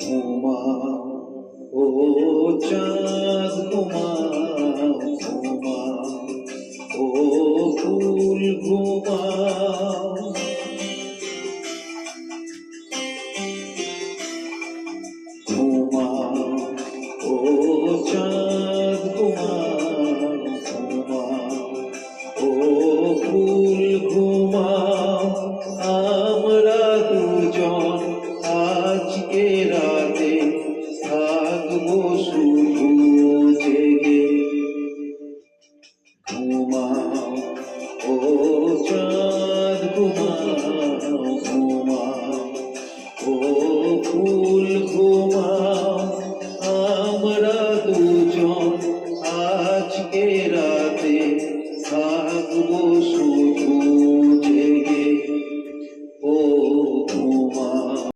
ঘুমাও ও চাঁদ ঘুমাও, ঘুমাও ও ফুল ঘুমাও। ঘুমাও ও চাঁদ ঘুমাও, ঘুমাও ও ফুল ঘুমাও। আমরা দুজন আজকে রাতে থাকবো শুধু জেগে। ঘুমাও ও চাঁদ ঘুমাও, ঘুমাও ও ফুল